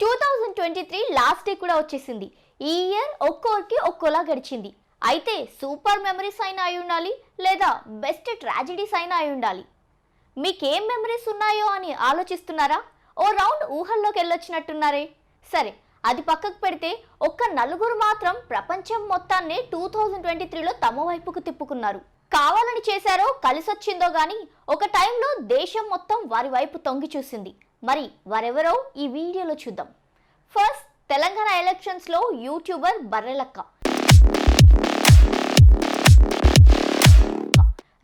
2023 last day కూడా వచ్చేసింది. ఈ ఇయర్ ఒక్కొరికి ఒక్కోలా గడిచింది. అయితే సూపర్ మెమరీస్ అయినా అయి ఉండాలి, లేదా బెస్ట్ ట్రాజెడీస్ అయినా అయి ఉండాలి. మీకేం మెమరీస్ ఉన్నాయో అని ఆలోచిస్తున్నారా? ఓ రౌండ్ ఊహల్లోకి వెళ్ళొచ్చినట్టున్నారే. సరే, అది పక్కకు పెడితే ఒక్క నలుగురు మాత్రం ప్రపంచం మొత్తాన్నే 2023లో తమ వైపుకు తిప్పుకున్నారు. కావాలని చేశారో కలిసొచ్చిందో గానీ ఒక టైంలో దేశం మొత్తం వారి వైపు తొంగి చూసింది. మరి వారెవరో ఈ వీడియోలో చూద్దాం. ఫస్ట్, తెలంగాణ ఎలక్షన్స్ లో యూట్యూబర్ బర్రెలక్క.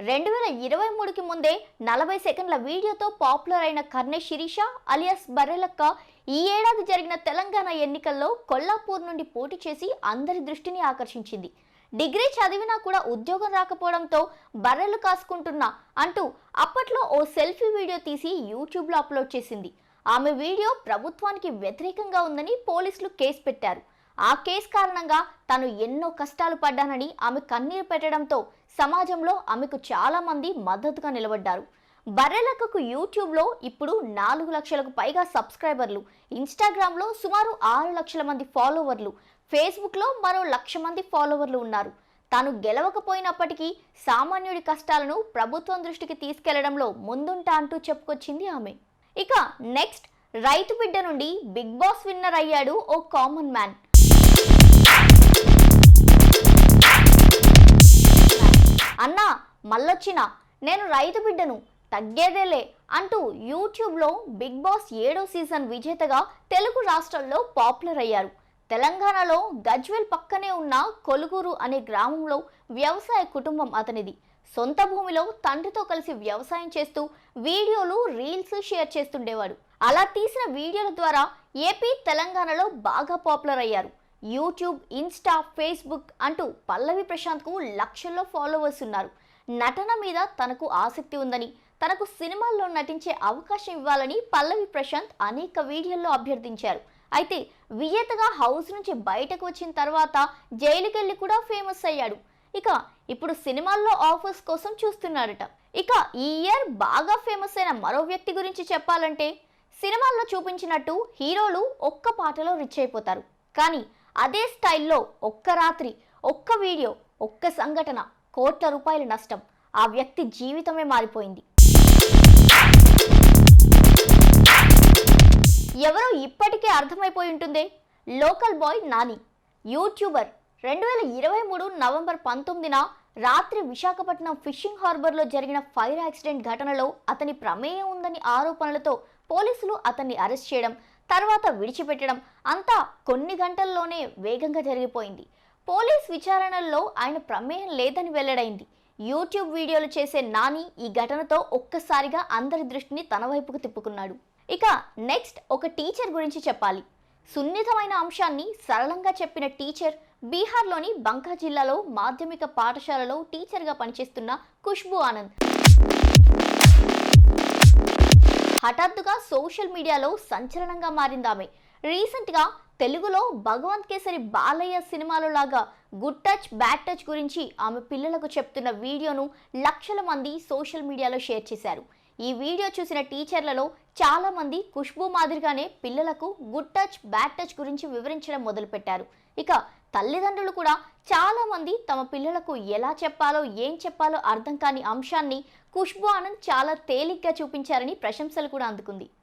2023కి ముందే 40 సెకండ్ల వీడియోతో పాపులర్ అయిన కర్ణె శిరీష అలియాస్ బర్రెలక్క ఈ ఏడాది జరిగిన తెలంగాణ ఎన్నికల్లో కొల్లాపూర్ నుండి పోటీ చేసి అందరి దృష్టిని ఆకర్షించింది. డిగ్రీ చదివినా కూడా ఉద్యోగం రాకపోవడంతో బర్రెలు కాసుకుంటున్నా అంటూ అప్పట్లో ఓ సెల్ఫీ వీడియో తీసి యూట్యూబ్లో అప్లోడ్ చేసింది. ఆమె వీడియో ప్రభుత్వానికి వ్యతిరేకంగా ఉందని పోలీసులు కేసు పెట్టారు. ఆ కేసు కారణంగా తాను ఎన్నో కష్టాలు పడ్డానని ఆమె కన్నీరు పెట్టడంతో సమాజంలో ఆమెకు చాలా మంది మద్దతుగా నిలబడ్డారు. బర్రెలక్కకు యూట్యూబ్లో ఇప్పుడు 4 లక్షలకు పైగా సబ్స్క్రైబర్లు, ఇన్స్టాగ్రామ్లో సుమారు 6 లక్షల మంది ఫాలోవర్లు, ఫేస్బుక్లో మరో 1 లక్ష మంది ఫాలోవర్లు ఉన్నారు. తాను గెలవకపోయినప్పటికీ సామాన్యుడి కష్టాలను ప్రభుత్వం దృష్టికి తీసుకెళ్లడంలో ముందుంటా అంటూ చెప్పుకొచ్చింది ఆమె. ఇక నెక్స్ట్, రైతు బిడ్డ నుండి బిగ్ బాస్ విన్నర్ అయ్యాడు ఓ కామన్ మ్యాన్. అన్నా మళ్ళొచ్చినా, నేను రైతు బిడ్డను, తగ్గేదేలే అంటూ యూట్యూబ్లో బిగ్ బాస్ 7వ సీజన్ విజేతగా తెలుగు రాష్ట్రాల్లో పాపులర్ అయ్యారు. తెలంగాణలో గజ్వేల్ పక్కనే ఉన్న కొలుగూరు అనే గ్రామంలో వ్యవసాయ కుటుంబం అతనిది. సొంత భూమిలో తండ్రితో కలిసి వ్యవసాయం చేస్తూ వీడియోలు, రీల్స్ షేర్ చేస్తుండేవాడు. అలా తీసిన వీడియోల ద్వారా ఏపీ, తెలంగాణలో బాగా పాపులర్ అయ్యారు. యూట్యూబ్, ఇన్స్టా, ఫేస్బుక్ అంటూ పల్లవి ప్రశాంత్కు లక్షల్లో ఫాలోవర్స్ ఉన్నారు. నటన మీద తనకు ఆసక్తి ఉందని, తనకు సినిమాల్లో నటించే అవకాశం ఇవ్వాలని పల్లవి ప్రశాంత్ అనేక వీడియోల్లో అభ్యర్థించారు. అయితే విజేతగా హౌస్ నుంచి బయటకు వచ్చిన తర్వాత జైలుకెళ్ళి కూడా ఫేమస్ అయ్యాడు. ఇక ఇప్పుడు సినిమాల్లో ఆఫర్స్ కోసం చూస్తున్నాడట. ఇక ఈ ఇయర్ బాగా ఫేమస్ అయిన మరో వ్యక్తి గురించి చెప్పాలంటే, సినిమాల్లో చూపించినట్టు హీరోలు ఒక్క పాటలో రిచ్ అయిపోతారు. కానీ అదే స్టైల్లో ఒక్క రాత్రి, ఒక్క వీడియో, ఒక్క సంఘటన, కోట్ల రూపాయల నష్టం. ఆ వ్యక్తి జీవితమే మారిపోయింది. ఎవరో ఇప్పటికే అర్థమైపోయి ఉంటుందే, local boy Nani, YouTuber. 2023 November 19న రాత్రి విశాఖపట్నం ఫిషింగ్ హార్బర్లో జరిగిన ఫైర్ యాక్సిడెంట్ ఘటనలో అతని ప్రమేయం ఉందని ఆరోపణలతో పోలీసులు అతన్ని అరెస్ట్ చేయడం, తర్వాత విడిచిపెట్టడం అంతా కొన్ని గంటల్లోనే వేగంగా జరిగిపోయింది. పోలీస్ విచారణల్లో ఆయన ప్రమేయం లేదని వెల్లడైంది. యూట్యూబ్ వీడియోలు చేసే నాని ఈ ఘటనతో ఒక్కసారిగా అందరి దృష్టిని తన వైపుకు తిప్పుకున్నాడు. ఇక నెక్స్ట్, ఒక టీచర్ గురించి చెప్పాలి. సున్నితమైన అంశాన్ని సరళంగా చెప్పిన టీచర్, బీహార్లోని బంకా జిల్లాలో మాధ్యమిక పాఠశాలలో టీచర్గా పనిచేస్తున్న ఖుష్బూ ఆనంద్. హఠాత్తుగా సోషల్ మీడియాలో సంచలనంగా మారిందామె. రీసెంట్గా తెలుగులో భగవంత్ కేసరి బాలయ్య సినిమాలో లాగా గుడ్ టచ్, బ్యాడ్ టచ్ గురించి ఆమె పిల్లలకు చెప్తున్న వీడియోను లక్షల మంది సోషల్ మీడియాలో షేర్ చేశారు. ఈ వీడియో చూసిన టీచర్లలో చాలా మంది ఖుష్బూ మాదిరిగానే పిల్లలకు గుడ్ టచ్, బ్యాడ్ టచ్ గురించి వివరించడం మొదలుపెట్టారు. ఇక తల్లిదండ్రులు కూడా చాలా మంది తమ పిల్లలకు ఎలా చెప్పాలో, ఏం చెప్పాలో అర్థం కాని అంశాన్ని ఖుష్బూ ఆనంద్ చాలా తేలిగ్గా చూపించారని ప్రశంసలు కూడా అందుకుంది.